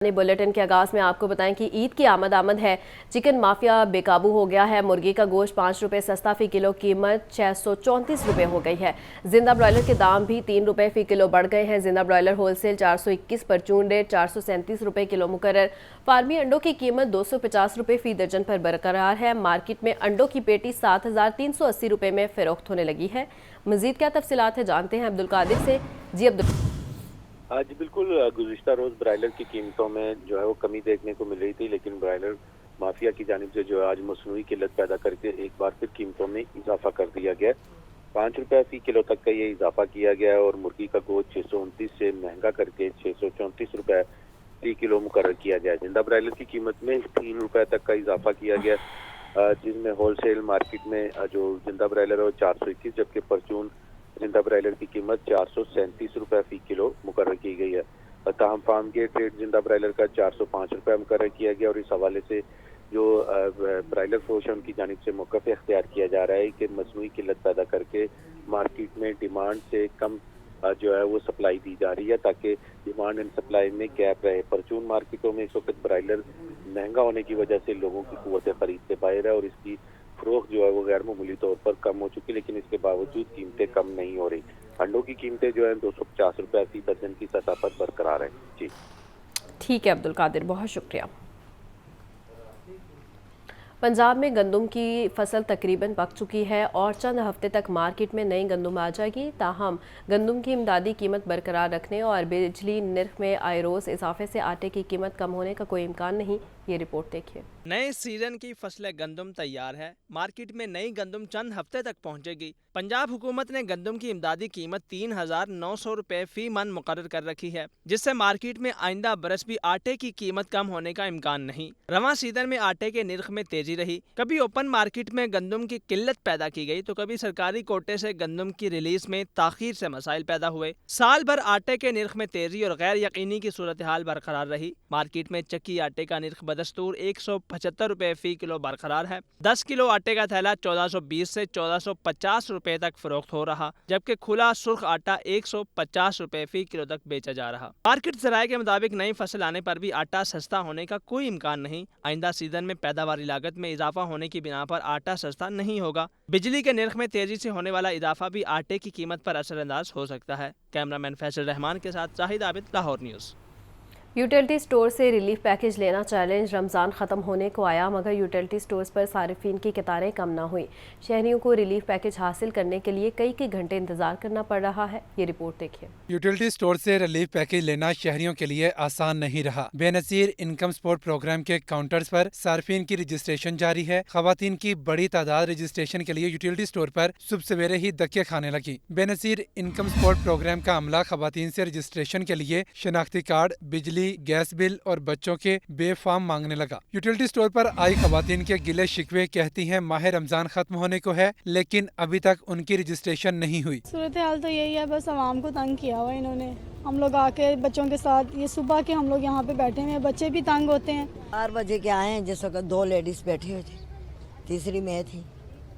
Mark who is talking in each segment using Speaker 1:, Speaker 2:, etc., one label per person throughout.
Speaker 1: Bulletin के आगाज में आपको बताएं कि ईद की आमद है। चिकन माफिया बेकाबू हो गया है। मुर्गी का गोश्त 5 रुपए सस्ता फी किलो, कीमत 634 रुपए हो गई है। जिंदा ब्रॉयलर के दाम भी 3 रुपए फी किलो बढ़ गए हैं। जिंदा ब्रॉयलर होलसेल 421, परचून रेट 437 रुपए किलो मुकर्रर। फार्मी अंडों की कीमत 250 रुपए फी दर्जन पर बरकरार है। मार्केट में अंडों की पेटी 7380 रुपए में फरोख्त होने लगी है। मजीद क्या तफसीलात है जानते हैं अब्दुल कादिर से। जी अब्दुल।
Speaker 2: जी बिल्कुल, गुज़िश्ता रोज़ ब्रायलर की कीमतों में जो है वो कमी देखने को मिल रही थी, लेकिन ब्रायलर माफिया की जानिब से जो है आज मसनूई किल्लत पैदा करके एक बार फिर कीमतों में इजाफा कर दिया गया। 5 रुपये फी किलो तक का ये इजाफा किया गया है और मुर्गी का गोश्त 629 से महंगा करके 634 रुपये फी किलो मुकर्रर किया गया। जिंदा ब्रायलर की कीमत में 3 रुपये तक का इजाफा किया गया, जिसमें होलसेल मार्केट में जो जिंदा ब्रायलर है वो 421, जबकि परचून जिंदा ब्रायलर की कीमत 437 रुपये फी किलो मुकर्रर की गई है। ताहम फार्म गेट रेट जिंदा ब्रायलर का 405 रुपये मुकर्रर किया गया और इस हवाले से जो ब्रायलर फरोश है उनकी जानिब से मौक़िफ़ इख्तियार किया जा रहा है कि मसनूई किल्लत पैदा करके मार्केट में डिमांड से कम जो है वो सप्लाई दी जा रही है, ताकि डिमांड एंड सप्लाई में गैप रहे। परचून मार्केटों में इस वक्त ब्रायलर महंगा होने की वजह से लोगों की क़ुव्वत ख़रीद से बाहर है और इसकी फरोख्त जो है वो गैर मामूली तौर पर कम हो चुकी, लेकिन इसके बावजूद कीमतें कम नहीं हो रही। अंडों की कीमतें जो है 250 रुपये फी दर्जन की सतह पर बरकरार है। जी
Speaker 1: ठीक है अब्दुल कादिर, बहुत शुक्रिया। पंजाब में गंदम की फसल तकरीबन पक चुकी है और चंद हफ्ते तक मार्केट में नई गंदम आ जाएगी। ताहम गंदम की इमदादी कीमत बरकरार रखने और बिजली नर्ख में आए रोज़ इजाफे से आटे की कीमत कम होने का कोई इम्कान नहीं। ये रिपोर्ट देखिए।
Speaker 3: नए सीजन की फसल गंदम तैयार है। मार्केट में नई गंदम चंद हफ्ते तक पहुंचेगी। पंजाब हुकूमत ने गंदम की इमदादी कीमत 3900 रुपए फी मन मुकर्रर कर रखी है, जिससे मार्केट में आइंदा बरस भी आटे की कीमत कम होने का इम्कान नहीं। रवां सीजन में आटे के निर्ख में तेजी रही। कभी ओपन मार्केट में गंदम की किल्लत पैदा की गई तो कभी सरकारी कोटे से गंदम की रिलीज में ताखीर से मसाइल पैदा हुए। साल भर आटे के निर्ख में तेजी और गैर यकीनी की सूरत हाल बरकरार रही। मार्केट में चक्की आटे का निर्ख बदस्तूर 175 रुपए फी किलो बरकरार है। 10 किलो आटे का थैला 1420 से 1450 रुपए तक फरोख्त हो रहा, जबकि खुला सुर्ख आटा 150 रुपए फी किलो तक बेचा जा रहा। मार्केट ज़राए के मुताबिक नई फसल आने पर भी आटा सस्ता होने का कोई इम्कान नहीं। आइंदा सीजन में पैदावारी लागत में इजाफा होने की बिना पर आटा सस्ता नहीं होगा। बिजली के निर्ख में तेजी से होने वाला इजाफा भी आटे की कीमत पर असरअंदाज हो सकता है। कैमरामैन फैसल रहमान के साथ Zahid Abid, Lahore news.
Speaker 1: Utility store से रिलीफ पैकेज लेना चैलेंज रमज़ान ख़त्म होने को आया, मगर यूटिलिटी स्टोर्स पर सारिफिन की कतारें कम ना हुई। शहरियों को रिलीफ पैकेज हासिल करने के लिए कई घंटे इंतजार करना पड़ रहा है। ये रिपोर्ट देखिए।
Speaker 4: यूटिलिटी स्टोर से रिलीफ पैकेज लेना शहरियों के लिए आसान नहीं रहा। बेनज़ीर इनकम सपोर्ट प्रोग्राम के काउंटर्स पर सारिफिन की रजिस्ट्रेशन जारी है। खवातीन की बड़ी तादाद रजिस्ट्रेशन के लिए यूटिलिटी स्टोर पर सुबह सवेरे ही धक्के खाने लगी। बेनज़ीर इनकम सपोर्ट प्रोग्राम का अमला खवातीन से रजिस्ट्रेशन के लिए शनाख्ती कार्ड, बिजली, गैस बिल और बच्चों के बेफाम मांगने लगा। यूटिलिटी स्टोर पर आई खवातीन के गिले शिकवे कहती हैं माह रमजान खत्म होने को है, लेकिन अभी तक उनकी रजिस्ट्रेशन नहीं हुई।
Speaker 5: सूरत हाल तो यही है, बस आवाम को तंग किया हुआ इन्होंने। हम लोग आके बच्चों के साथ ये सुबह के हम लोग यहाँ पे बैठे हुए हैं, बच्चे भी तंग होते हैं।
Speaker 6: 4 बजे के आए हैं, जिस वक्त 2 लेडीज बैठी हुई थी, तीसरी मैं थी,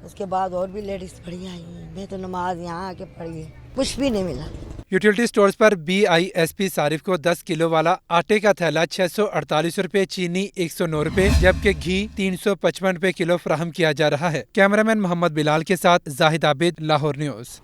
Speaker 6: उसके बाद और भी लेडीज पढ़ी आई हैं। मैं तो नमाज यहाँ आके पढ़ी है, कुछ भी नहीं मिला।
Speaker 4: यूटिलिटी स्टोर्स पर BISP सारिफ को 10 किलो वाला आटे का थैला 648 रुपए, चीनी 109 रुपए, जबकि घी 355 रुपए किलो फराहम किया जा रहा है। कैमरामैन मोहम्मद बिलाल के साथ जाहिद आबिद, लाहौर न्यूज़।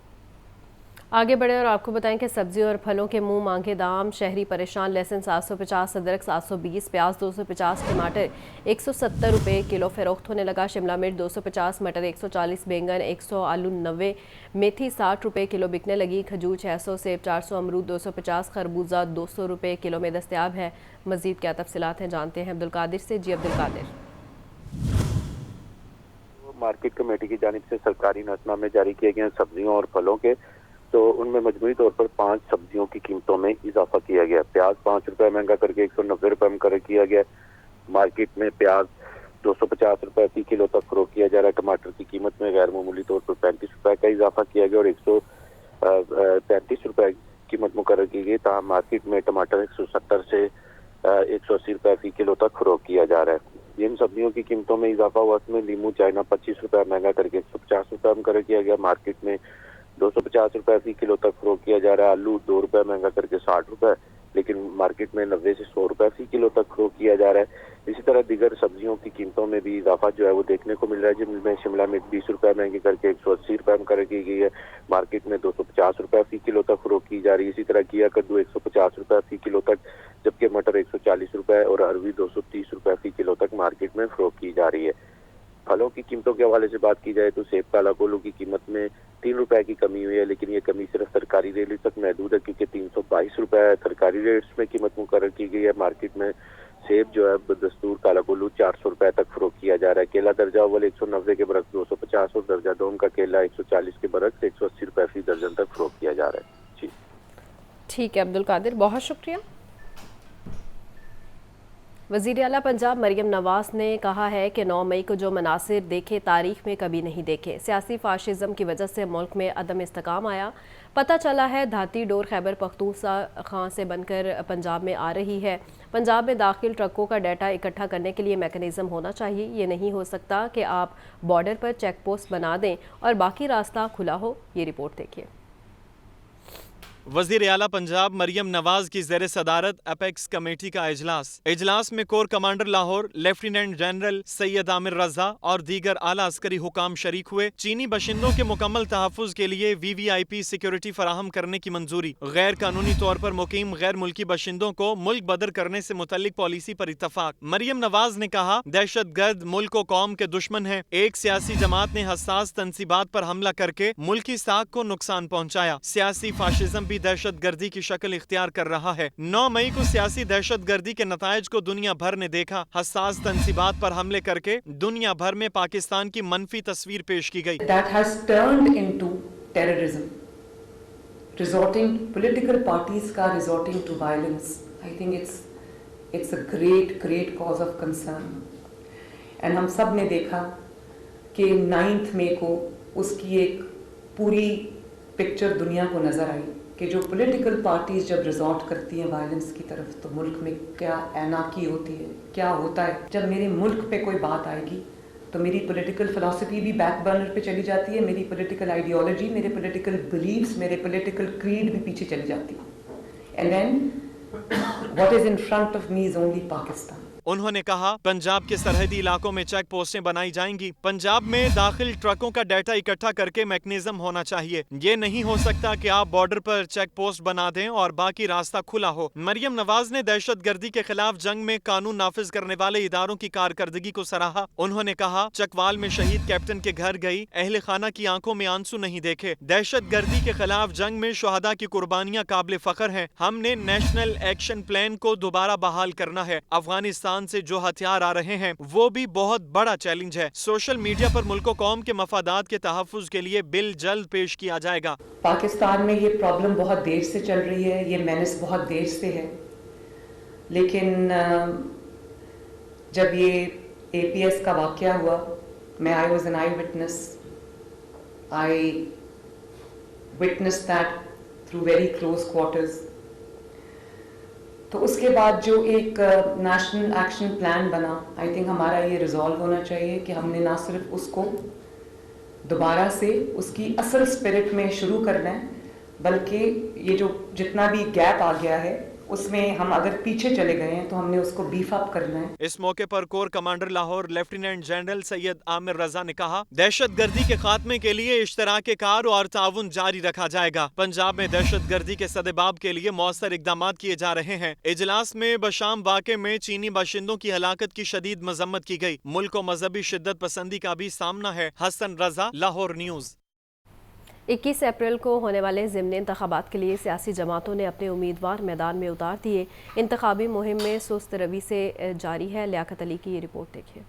Speaker 1: आगे बढ़े और आपको बताएं कि सब्जी और फलों के मुंह मांगे दाम, शहरी परेशान। लहसुन 750, अदरक 720, प्याज 250, टमाटर 170 रुपए किलो फरोख्त होने लगा। शिमला मिर्च 250, मटर 140, बैंगन 100, आलू 90, मेथी 60 रुपए किलो बिकने लगी। खजूर 600, सेब 400, अमरूद 250, खरबूजा 200 रुपए किलो में दस्तयाब है। मजीद क्या तफसीलात हैं जानते हैं अब्दुल कादिर से। जी अब्दुल कादिर।
Speaker 2: मार्केट कमेटी की जानिब से सरकारी नज़रनामे जारी किए गए हैं सब्जियों और फलों के, तो उनमें मजमूई तौर पर 5 सब्जियों की कीमतों में इजाफा किया गया। प्याज 5 रुपये महंगा करके 190 रुपये मुकर्रर किया गया। मार्केट में प्याज 250 रुपये फी किलो तक फरोख्त किया जा रहा है। टमाटर की कीमत में गैर मामूली तौर पर 35 रुपये का इजाफा किया गया और 135 रुपये कीमत मुकर्रर की गई। ताहम मार्केट में टमाटर 170 से 180 रुपये फी किलो तक फरोख्त किया जा रहा है। इन सब्जियों की कीमतों में इजाफा हुआ, इसमें लीमू चाइना 25 रुपये महंगा करके 150 रुपये मुकर्रर किया गया। मार्केट में 250 रुपये फी किलो तक फरोख्त किया जा रहा है। आलू 2 रुपये महंगा करके 60 रुपये, لیکن مارکیٹ میں 90 سے 100 روپے فی کلو تک فروخت کیا جا رہا ہے. اسی طرح دیگر سبزیوں کی قیمتوں میں بھی اضافہ جو ہے وہ دیکھنے کو مل رہا ہے، جن میں شملہ مرچ 20 روپے مہنگی کر کے 180 روپے مقرر کی گئی ہے. مارکیٹ میں 250 روپے فی کلو تک فروخت کی جا رہی ہے. اسی طرح کیا کدو 150 روپے فی کلو تک، جبکہ مٹر 140 روپے اور اروی 230 روپے فی کلو تک مارکیٹ میں فروخت کی جا رہی ہے. پھلوں کی قیمتوں کے حوالے سے بات کی جائے تو سیب کالا کولو کی قیمت میں 3 روپے کی کمی ہوئی ہے، لیکن یہ کمی صرف سرکاری ریٹ تک محدود ہے، کیونکہ 322 روپے سرکاری ریٹس میں قیمت مقرر کی گئی ہے. مارکیٹ میں سیب جو ہے بدستور کالا کولو 400 روپے تک فروخت کیا جا رہا ہے. کیلا درجہ اول 190 کے برعکس 250 اور درجہ دوم کا کیلا 140 کے برعکس 180 روپے فی درجن تک فروخت کیا جا رہا ہے. جی
Speaker 1: ٹھیک ہے عبدالقادر، بہت شکریہ. وزیر اعلیٰ پنجاب مریم نواز نے کہا ہے کہ 9 مئی کو جو مناظر دیکھے تاریخ میں کبھی نہیں دیکھے. سیاسی فاشزم کی وجہ سے ملک میں عدم استحکام آیا. پتہ چلا ہے دھاتی ڈور خیبر پختونخوا سے بن کر پنجاب میں آ رہی ہے. پنجاب میں داخل ٹرکوں کا ڈیٹا اکٹھا کرنے کے لیے میکانزم ہونا چاہیے. یہ نہیں ہو سکتا کہ آپ بارڈر پر چیک پوسٹ بنا دیں اور باقی راستہ کھلا ہو. یہ رپورٹ دیکھیے.
Speaker 7: وزیر اعلیٰ پنجاب مریم نواز کی زیر صدارت اپیکس کمیٹی کا اجلاس میں core commander Lahore lieutenant general Syed Amir Raza اور دیگر اعلیٰ عسکری حکام شریک ہوئے. چینی باشندوں کے مکمل تحفظ کے لیے VVIP سیکیورٹی فراہم کرنے کی منظوری. غیر قانونی طور پر مقیم غیر ملکی باشندوں کو ملک بدر کرنے سے متعلق پالیسی پر اتفاق. مریم نواز نے کہا دہشت گرد ملک و قوم کے دشمن ہیں. ایک سیاسی جماعت نے حساس تنصیبات پر حملہ کر کے ملکی ساکھ کو نقصان پہنچایا. سیاسی فاشزم بھی دہشت گردی کی شکل اختیار کر رہا ہے. 9 مئی کو سیاسی دہشت گردی کے نتائج کو دنیا بھر نے دیکھا. حساس تنصیبات پر حملے کر کے دنیا بھر میں پاکستان کی منفی تصویر پیش کی گئی.
Speaker 8: That has turned into terrorism. Political parties ka resorting to violence. I think it's a great cause of concern. And ہم سب نے دیکھا کہ 9 مئی کو اس کی ایک پوری پکچر دنیا کو نظر آئی کہ جو پولیٹیکل پارٹیز جب ریزورٹ کرتی ہیں وائلنس کی طرف تو ملک میں کیا ایناکی ہوتی ہے، کیا ہوتا ہے. جب میرے ملک پہ کوئی بات آئے گی تو میری پولیٹیکل فلسفی بھی بیک برنر پہ چلی جاتی ہے، میری پولیٹیکل آئیڈیالوجی، میرے پولیٹیکل بلیفز، میرے پولیٹیکل کریڈ بھی پیچھے چلی جاتی ہے. And then what is in front of me is only Pakistan.
Speaker 7: انہوں نے کہا پنجاب کے سرحدی علاقوں میں چیک پوسٹیں بنائی جائیں گی. پنجاب میں داخل ٹرکوں کا ڈیٹا اکٹھا کر کے میکنزم ہونا چاہیے. یہ نہیں ہو سکتا کہ آپ بارڈر پر چیک پوسٹ بنا دیں اور باقی راستہ کھلا ہو. مریم نواز نے دہشت گردی کے خلاف جنگ میں قانون نافذ کرنے والے اداروں کی کارکردگی کو سراہا. انہوں نے کہا چکوال میں شہید کیپٹن کے گھر گئی، اہل خانہ کی آنکھوں میں آنسو نہیں دیکھے. دہشت گردی کے خلاف جنگ میں شہداء کی قربانیاں قابل فخر ہیں. ہم نے نیشنل ایکشن پلان کو دوبارہ بحال کرنا ہے. افغانستان سے جو ہتھیار آ رہے ہیں وہ بھی بہت بڑا چیلنج ہے. سوشل میڈیا پر ملک و قوم کے مفادات کے تحفظ کے لیے بل جلد پیش کیا جائے گا.
Speaker 8: پاکستان میں یہ پرابلم بہت دیر سے چل رہی ہے، یہ مینس بہت دیر سے ہے، لیکن جب یہ APS کا واقعہ ہوا میں I was an eyewitness. I witnessed that through very close quarters. تو اس کے بعد جو ایک نیشنل ایکشن پلان بنا، آئی تھنک ہمارا یہ ریزالو ہونا چاہیے کہ ہم نے نہ صرف اس کو دوبارہ سے اس کی اصل اسپرٹ میں شروع کرنا ہے، بلکہ یہ جو جتنا بھی گیپ آ گیا ہے اس میں ہم اگر پیچھے چلے گئے ہیں تو ہم نے اس کو بیف اپ کرنا ہے.
Speaker 7: اس موقع پر core commander Lahore lieutenant general Syed Amir Raza نے کہا دہشت گردی کے خاتمے کے لیے اشتراک کار اور تعاون جاری رکھا جائے گا. پنجاب میں دہشت گردی کے سدباب کے لیے مؤثر اقدامات کیے جا رہے ہیں. اجلاس میں بشام واقعے میں چینی باشندوں کی ہلاکت کی شدید مذمت کی گئی. ملک و مذہبی شدت پسندی کا بھی سامنا ہے. حسن رضا، لاہور نیوز.
Speaker 1: 21 اپریل کو ہونے والے ضمنی انتخابات کے لیے سیاسی جماعتوں نے اپنے امیدوار میدان میں اتار دیے. انتخابی مہم میں سست روی سے جاری ہے. لیاقت علی کی یہ رپورٹ دیکھیں.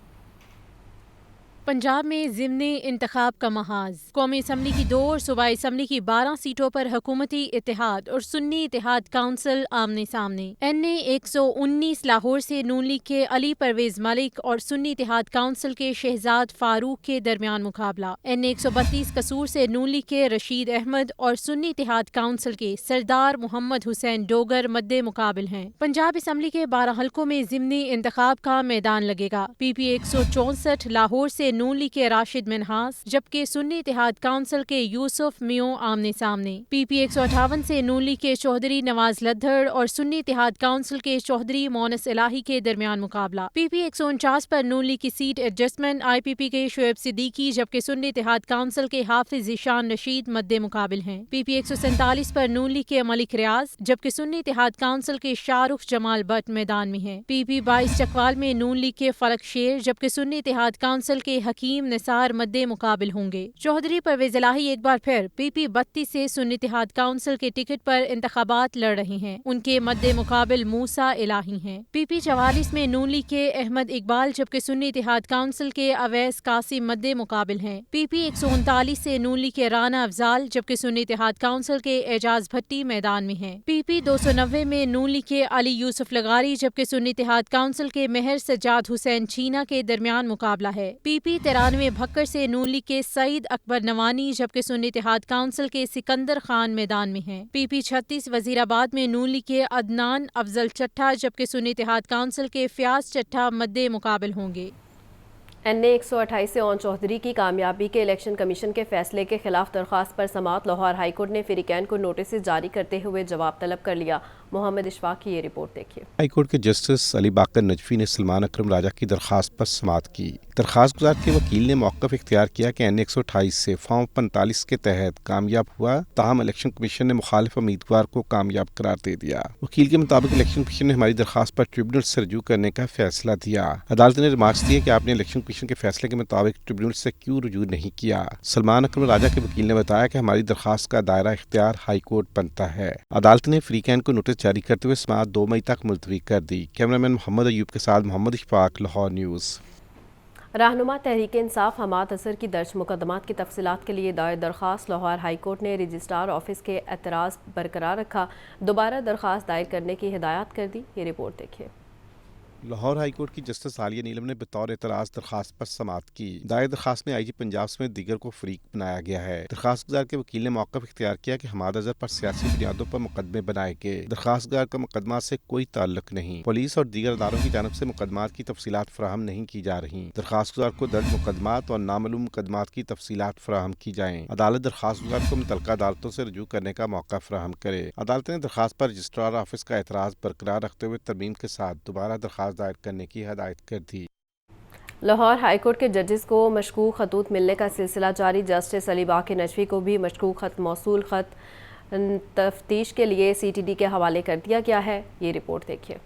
Speaker 9: پنجاب میں ضمنی انتخاب کا محاذ. قومی اسمبلی کی 2 اور صوبائی اسمبلی کی 12 سیٹوں پر حکومتی اتحاد اور سنی اتحاد کونسل آمنے سامنے. NA 119 لاہور سے نون لیگ کے علی پرویز ملک اور سنی اتحاد کونسل کے شہزاد فاروق کے درمیان مقابلہ. NA 132 قصور سے نون لیگ کے رشید احمد اور سنی اتحاد کونسل کے سردار محمد حسین ڈوگر مد مقابل ہیں. پنجاب اسمبلی کے 12 حلقوں میں ضمنی انتخاب کا میدان لگے گا. PP 164 لاہور سے से नून लीग के राशिद मिन्हास जबकि सुन्नी इत्तेहाद काउंसिल के यूसुफ मियों आमने सामने। PP 158 से नून लीग के चौधरी नवाज लद्दड़ और सुन्नी इत्तेहाद काउंसिल के चौधरी मोनस इलाही के दरमियान मुकाबला। PP 149 पर नून लीग की सीट एडजस्टमेंट IPP के शुएब सिद्दीकी जबकि सुन्नी इत्तेहाद काउंसिल के हाफिज ज़ीशान रशीद मद्दे मुकाबिल हैं। PP 147 पर नून लीग के मलिक रियाज जबकि सुन्नी इत्तेहाद काउंसिल के शाहरुख जमाल भट्ट मैदान में हैं। PP 22 चकवाल में नून लीग के फलक शेर जबकि सुन्नी इत्तेहाद काउंसिल के हकीम निसार मद्दे मुकाबिल होंगे। चौधरी परवेज इलाही एक बार फिर PP 32 से सुन्नी इत्तेहाद काउंसिल के टिकट पर इंतखाबात लड़ रहे हैं। उनके मद्दे मुकाबिल मूसा इलाही हैं। PP 44 में नून लीग के अहमद इकबाल जबकि सुन्नी इत्तेहाद काउंसिल के अवैस कासिम मद्दे मुकाबिल हैं। PP 139 से नून लीग के राना अफजाल जबकि सुन्नी इत्तेहाद काउंसिल के एजाज भट्टी मैदान में हैं। PP 290 में नून लीग के अली यूसुफ लगारी जबकि सुन्नी इत्तेहाद काउंसिल के मेहर सज्जाद हुसैन चीना के दरमियान मुकाबला है। PP 93 भक्कर से नून लीग के सईद अकबर नवानी जबकि सुन्नी इत्तेहाद काउंसिल के सिकंदर खान मैदान में हैं। PP 36 वजीराबाद में नून लीग के अदनान अफजल चट्ठा जबकि सुन्नी इत्तेहाद काउंसिल के फयाज चट्ठा मद्दे मुकाबिल होंगे।
Speaker 1: NA 128 से ओन चौधरी की कामयाबी के इलेक्शन कमीशन के फैसले के खिलाफ दरख्वास्त पर समाअत लाहौर हाई कोर्ट ने फिरिकैन को नोटिस जारी करते हुए जवाब तलब कर लिया। मोहम्मद इशफाक की ये रिपोर्ट देखिए।
Speaker 10: हाई कोर्ट के जस्टिस अली बाकर नजफी ने सलमान अकरम राजा की दरख्वास्त पर समाअत की। दरख्वास्त गुजार के वकील ने मौक़िफ़ इख्तियार किया कि NA 128 से फॉर्म 45 के तहत कामयाब हुआ, ताहम इलेक्शन कमीशन ने मुखालिफ उम्मीदवार को कामयाब करार दे दिया। वकील के मुताबिक इलेक्शन कमीशन ने हमारी दरख्वास्त पर ट्रिब्यूनल से रजू करने का फैसला दिया। अदालत ने रिमार्क्स दिए कि आपने इलेक्शन कमीशन के फैसले के मुताबिक ट्रिब्यूनल से क्यों रजू नहीं किया। सलमान अकरम राजा के वकील ने बताया कि हमारी दरख्वास्त का दायरा इख्तियार हाई कोर्ट बनता है। अदालत ने फिरिकैन को नोटिस जारी करते हुए समाअत 2 मई तक मुलतवी कर दी। कैमरामैन मोहम्मद अयूब के साथ मोहम्मद इशफाक, लाहौर न्यूज़।
Speaker 1: रहनुमा तहरीक इंसाफ हमाद असर की दर्ज मुकदमात की तफसीलात के लिए दायर दरख्वास्त लाहौर हाई कोर्ट ने रजिस्ट्रार ऑफिस के एतराज़ बरकरार रखा, दोबारा दरख्वास्त दायर करने की हिदायत कर दी। ये रिपोर्ट देखिए।
Speaker 10: लाहौर हाई कोर्ट की जस्टिस आलिया नीलम ने बतौर एतराज़ दरख्वास्त पर समाअत की। दायर दरख्वास्त में IG पंजाब समेत दीगर को फरीक बनाया गया है। दरख्वास्त गुजार के वकील ने मौक़िफ़ इख्तियार किया कि हमाद अज़हर पर सियासी बुनियादों पर मुकदमे बनाए गए। दरख्वास्त गुजार का मुकदमा से कोई ताल्लुक नहीं। पुलिस और दीगर अदारों की जानब से मुकदमात की तफसीलात फराहम नहीं की जा रही। दरख्वास्त गुजार को दर्ज मुकदमात और नामालूम मुकदमात की तफसीलात फराहम की जाएँ। अदालत दरख्वास्त गुजार को मुतल्लिका अदालतों से रजू करने का मौका फराहम करे। अदालत ने दरख्वास्त पर रजिस्ट्रार ऑफिस का एतराज़ बरकरार रखते हुए तरमीम के साथ दोबारा दरख्वास्त दायर करने की हिदायत कर दी।
Speaker 1: लाहौर हाई कोर्ट के जजेस को मशकूक खतूत मिलने का सिलसिला जारी। जस्टिस अली बाकर नजफी को भी मशकूक खत मौसूल खत तफ्तीश के लिए CTD के हवाले कर दिया गया है। ये रिपोर्ट देखिए।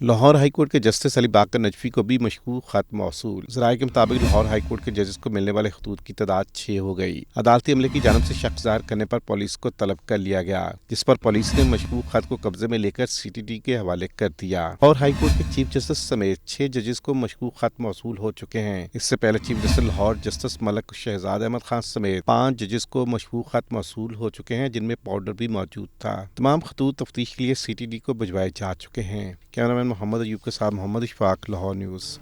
Speaker 10: लाहौर हाई कोर्ट के जस्टिस अली बाकर नजफी को भी मशकूक खत मौसूल। ज़राए के मुताबिक लाहौर हाई कोर्ट के जजेस को मिलने वाले खतूत की तादाद 6 हो गई। अदालती अमले की जानब से शक ज़ाहिर करने पर पुलिस को तलब कर लिया गया, जिस पर पुलिस ने मशकूक खत को कब्जे में लेकर CTD के हवाले कर दिया। लाहौर हाई कोर्ट के चीफ जस्टिस समेत 6 जजेस को मशकूक खत मौसूल हो चुके हैं। इससे पहले chief justice Lahore justice Malik Shahzad Ahmad Khan समेत 5 जजेस को मशकूक खत मौसूल हो चुके हैं, जिनमें पाउडर भी मौजूद था। तमाम खतूत तफ्तीश के लिए CTD को भिजवाए जा चुके हैं। कैमरामैन मोहम्मद अयूब के साथ मोहम्मद इशफाक, लाहौर न्यूज़।